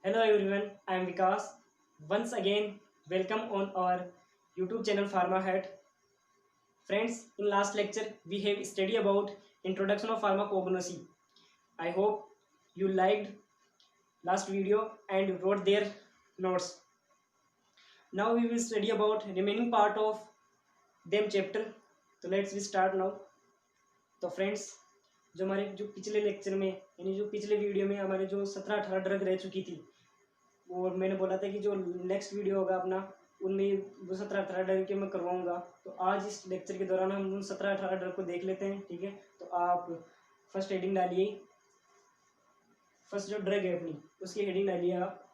Hello everyone, I am Vikas. Once again, welcome on our YouTube channel PharmaHat. Friends, in last lecture we have studied about introduction of pharmacognosy. I hope you liked last video and wrote their notes. Now we will study about remaining part of them chapter. So let's we start now. तो friends जो हमारे जो पिछले lecture में यानी जो पिछले video में हमारे जो 17-18 ड्रग रह चुकी थी, और मैंने बोला था कि जो नेक्स्ट वीडियो होगा अपना उनमें वो 17-18 ड्रग के मैं करवाऊंगा। तो आज इस लेक्चर के दौरान हम उन 17-18 ड्रग को देख लेते हैं। ठीक है, तो आप फर्स्ट हेडिंग डालिए। फर्स्ट जो ड्रग है अपनी उसकी हेडिंग डालिए आप।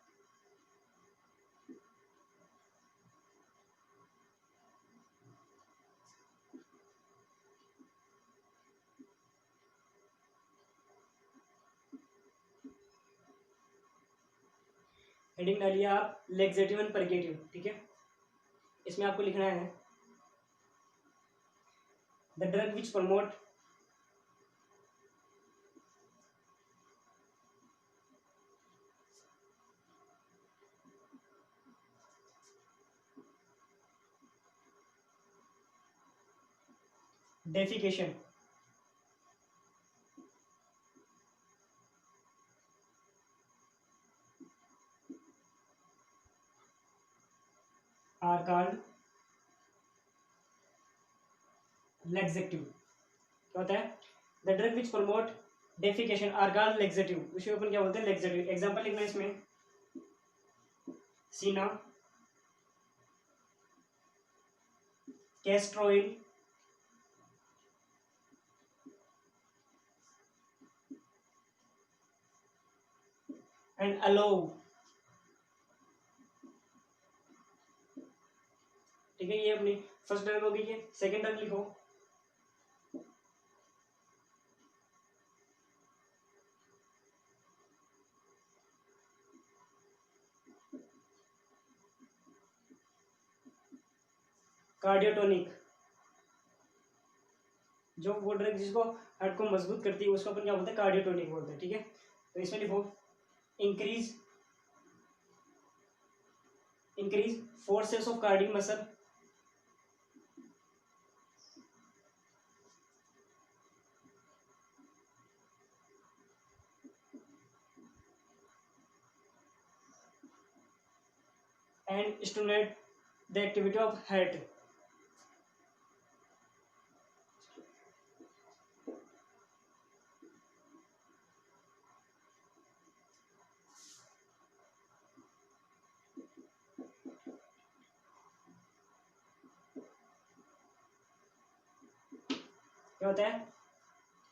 हेडिंग डालिए आप लेक्सेटिव एंड परगेटिव। ठीक है, इसमें आपको लिखना है the drug which promote defecation are called laxative. क्या होता है? The drug which promote defecation are called laxative. उसे अपन क्या बोलते हैं? लेक्सेटिव। एग्जांपल लिखना है इसमें सीना, कैस्ट्रोइल, एंड अलो। ठीक है, ये अपनी फर्स्ट ड्रग हो गई है। सेकेंड ड्रग लिखो कार्डियोटोनिक। जो वो ड्रग जिसको हार्ट को मजबूत करती है उसको अपन क्या बोलते हैं? कार्डियोटोनिक बोलते हैं। ठीक है, तो इसमें लिखो increase increase forces of cardiac muscle and stimulate the activity of heart. क्या होता है?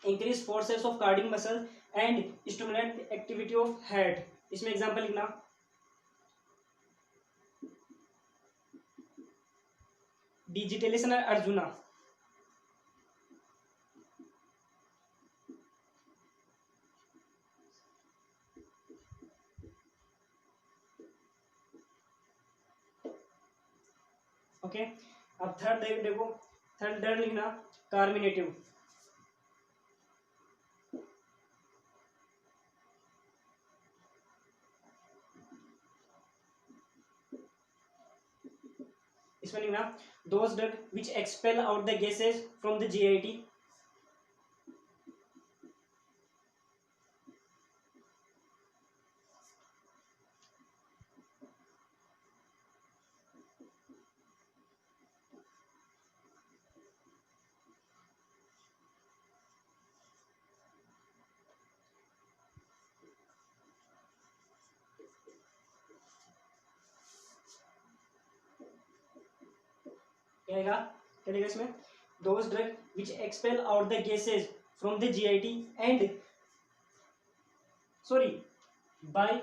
Increase forces of cardiac muscle and stimulate the activity of heart. इसमें एग्जांपल लिखना डिजिटलेशन अर्जुना। ओके, अब थर्ड देखो, थर्ड ड्रग लिखना कार्मिनेटिव। इसमें लिखना those drug which expel out the gases from the GIT. क्या आएगा? क्या लिखा इसमें? Those drug which expel out the gases from the GIT and sorry by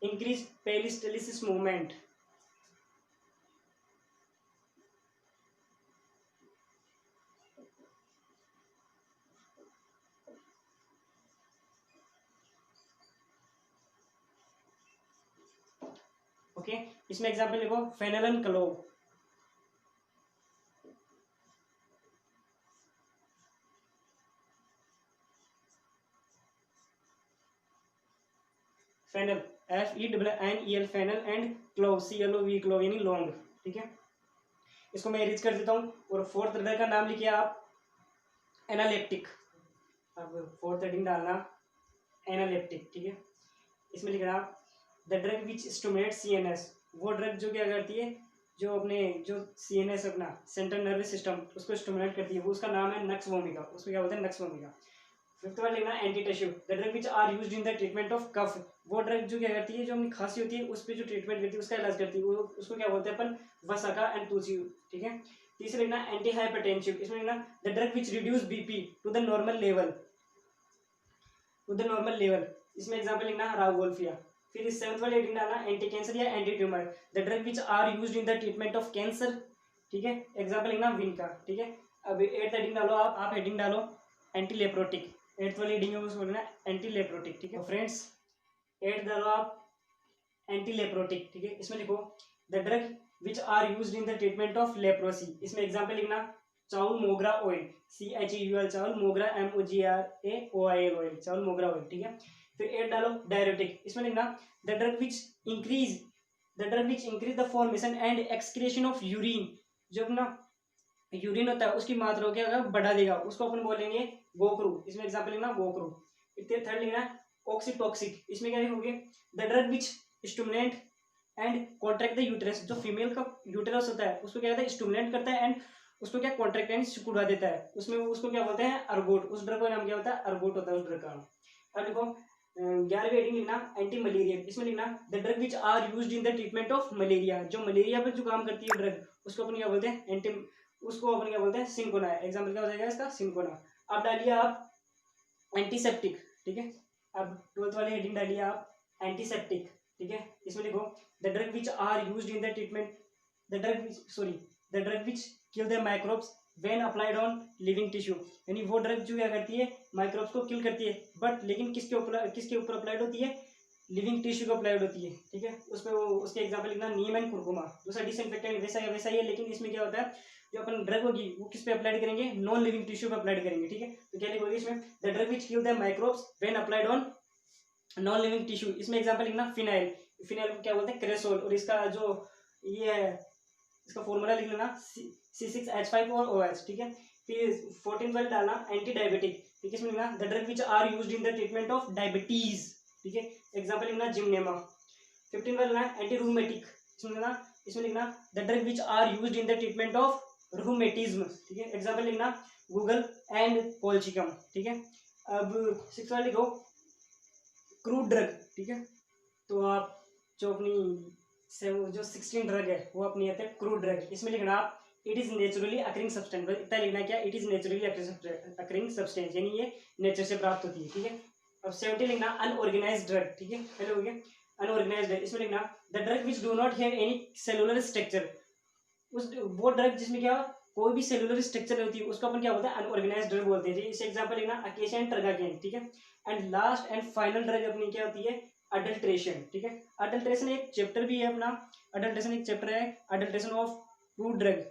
increase peristalsis movement. Okay, इसमें एग्जांपल लिखो fennel and clove. Fennel, FENNEL fennel, and clove, CLOV clove यानी लौंग, ठीक है। इसको मैं एरिज कर देता हूँ। और फोर्थ ड्रग का नाम लिखिए आप एनालेप्टिक। अब फोर्थ हेडिंग डालना एनालेप्टिक, ठीक है। इसमें लिखना the drug which stimulate CNS, वो ड्रग जो क्या करती है, जो अपने जो CNS अपना सेंट्रल नर्वस सिस्टम उसको स्टिमुलेट करती है, वो उसका नाम है नक्स वोमिका। उसमें क्या बोलते हैं, नक्स वोमिका। फिफ्थ वाला लिखना antitussive, the drug which are used in the treatment of cough, वो ड्रग जो क्या करती है, जो अपनी खांसी होती है उस पर जो ट्रीटमेंट करती है, उसका इलाज करती है, वो उसको क्या बोलते हैं अपन, वसाका एंड तुलसी, ठीक है। तीसरा लिखना एंटी हाइपरटेंसिव, इसमें लिखना the drug which reduce BP to the normal level, इसमें एग्जांपल लिखना राउवोल्फिया। फिर इस सेवंथ वाले हेडिंग डालना एंटी कैंसर या anti tumour, the drug which are used in the treatment of cancer, ठीक है। एग्जांपल लिखना विनका, ठीक है। अब एट्थ हेडिंग डालो, आप हेडिंग डालो एंटी लेप्रोटिक, एट्थ वाली हेडिंग है उसको बोलना एंटी लेप्रोटिक, ठीक है। फ्रेंड्स एट्थ डालो आप एंटी लेप्रोटिक, ठीक है। इसमें लिखो the drug which are used in the treatment of leprosy, इसमें एग्जांपल लिखना चाउल मोगरा ऑयल, CHEUL चाउल, मोगरा MOGRAOIL ऑयल, चाउल मोगरा ऑयल, ठीक है। फिर एट डालो डायरेटिक, इसमें लिखना the drug which increase the formation and excretion of urine, जो अपना यूरिन होता है उसकी मात्रा को क्या होगा, बढ़ा देगा, उसको अपन बोलेंगे गोक्रू, इसमें एग्जांपल लिखना गोक्रू। फिर थर्ड लिखना ऑक्सीटॉक्सिक, इसमें क्या लिखोगे the drug which stimulate and contract the uterus, जो फीमेल का यूटेरस होता है उसको क्या कहता है, स्टिमुलेट करता है एंड उसको क्या कॉन्ट्रैक्ट एंड सिकुड़ा देता है, उसमें उसको क्या बोलते हैं, अर्गोट, उस ड्रग का नाम क्या होता है, अर्गोट होता है उस ड्रग का नाम। अब देखो 11वीं हेडिंग लिखना एंटी मलेरिया, इसमें लिखना the drug which are used in the treatment of malaria, जो मलेरिया पर जो काम करती है ड्रग उसको अपन क्या बोलते हैं, उसको अपन क्या बोलते हैं, सिंकोना। एग्जाम्पल क्या हो जाएगा इसका, सिंकोना। अब डालिए आप एंटीसेप्टिक, ठीक है। अब 12th वाली हेडिंग डालिए आप एंटीसेप्टिक, ठीक है। इसमें लिखो the drug which are used in the treatment, the drug which kill the microbes when applied on living tissue, यानी वो ड्रग जो क्या करती है, माइक्रोब्स को किल करती है, बट लेकिन किसके ऊपर अप्लाइड होती है, लिविंग टिश्यू को अप्लाइड होती है, ठीक है। उसमें वो उसके एग्जांपल लिखना नीम एंड कुरकुमा। दूसरा डिसइंफेक्टेंट वैसा ही है, लेकिन इसमें क्या होता है, जो अपन ड्रग होगी वो किस पे अप्लाइड करेंगे, नॉन लिविंग टिश्यू पे अप्लाइड करेंगे, ठीक है। तो क्या लिखोगे इसमें the drug which kill the microbes when applied on non living tissue, इसमें एग्जांपल लिखना फिनाइल को क्या बोलते हैं, क्रेसोल, और इसका जो ये है इसका फॉर्मूला लिख लेना C6H5 और OH, ठीक है। फिर 14th वाला डालना एंटी डायबिटिक, ठीक है। इसमें लिखना the drug which are used in the treatment of diabetes, ठीक है। एग्जांपल लिखना जिमनेमा। 15th वाला लिखना एंटी रूमेटिक, इसमें लिखना the drug which are used in the treatment of rheumatism, ठीक है। एग्जांपल लिखना गूगल एंड कोल्चिकम, ठीक है। अब 6th वाला लिखो क्रूड ड्रग, ठीक है। तो आप जो अपनी जो 16 ड्रग है वो अपनी आते हैं क्रूड ड्रग, इसमें लिखना आप it is naturally occurring substance, इतना लिखना क्या, it is naturally occurring substance, यानी ये नेचर से प्राप्त होती है, ठीक है। अब 70 लिखना अनऑर्गेनाइज्ड ड्रग, ठीक है। पहले हो गया अनऑर्गेनाइज्ड ड्रग, इसमें लिखना the drug which do not have any cellular structure, वो ड्रग जिसमें क्या कोई भी सेलुलर स्ट्रक्चर होती है उसको अपन क्या बोलते हैं, अनऑर्गेनाइज्ड ड्रग बोलते हैं। इसे एग्जांपल लिखना अकेशिया एंड ट्रगाकेन, ठीक है। And last and final drug अपनी क्या होती है, अडल्ट्रेशन, ठीक है। अडल्ट्रेशन एक चैप्टर भी है अपना, अडल्ट्रेशन एक चैप्टर है, adulteration of crude drug,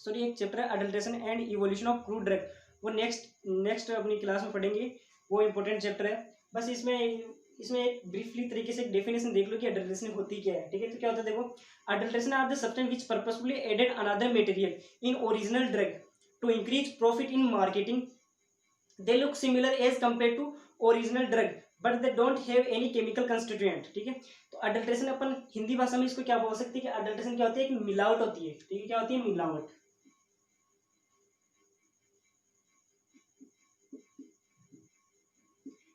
sorry एक चैप्टर है adulteration and evolution of crude drug, वो नेक्स्ट अपनी क्लास में पढ़ेंगे, वो इंपॉर्टेंट चैप्टर है। बस इसमें एक ब्रीफली तरीके से डेफिनेशन देख लो कि अडल्ट्रेशन होती क्या है, ठीक है। तो क्या होता है देखो, adulteration are the substance which purposefully added another material in original drug to increase profit in marketing, they look similar as compare to original drug but they don't have any chemical constituent, ठीक है। तो adulteration अपन हिंदी भाषा में इसको क्या बोल सकते हैं कि अडल्ट्रेशन क्या होती है, एक मिलावट होती है, ठीक है। क्या होती है, मिलावट।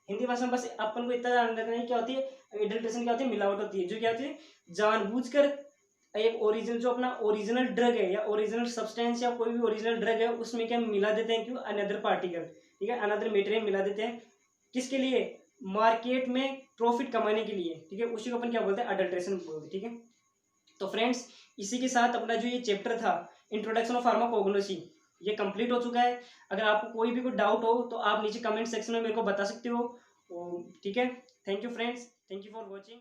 हिंदी भाषा में बस अपन को इतना ध्यान रखना है क्या होती है एडल्ट्रेशन, क्या होती है मिलावट होती है, जो क्या होती है जानबूझकर एक ओरिजिनल जो अपना ओरिजिनल ड्रग है या ओरिजिनल सब्सटेंस या कोई भी ओरिजिनल ड्रग है उसमें क्या मिला देते हैं, क्यों, अनदर पार्टिकल, ठीक है, अनदर मटेरियल मिला देते हैं, किसके लिए, मार्केट में प्रॉफिट कमाने के लिए, ठीक है। उसी को अपन क्या बोलते हैं, अडल्ट्रेशन बोलते हैं, ठीक है। तो फ्रेंड्स इसी के साथ अपना जो ये चैप्टर था इंट्रोडक्शन ऑफ फार्माकोग्नोसी ये कंप्लीट हो चुका है। अगर आपको कोई भी कोई डाउट हो तो आप नीचे कमेंट सेक्शन में मेरे को बता सकते हो, ठीक है। Thank you friends, thank you for watching.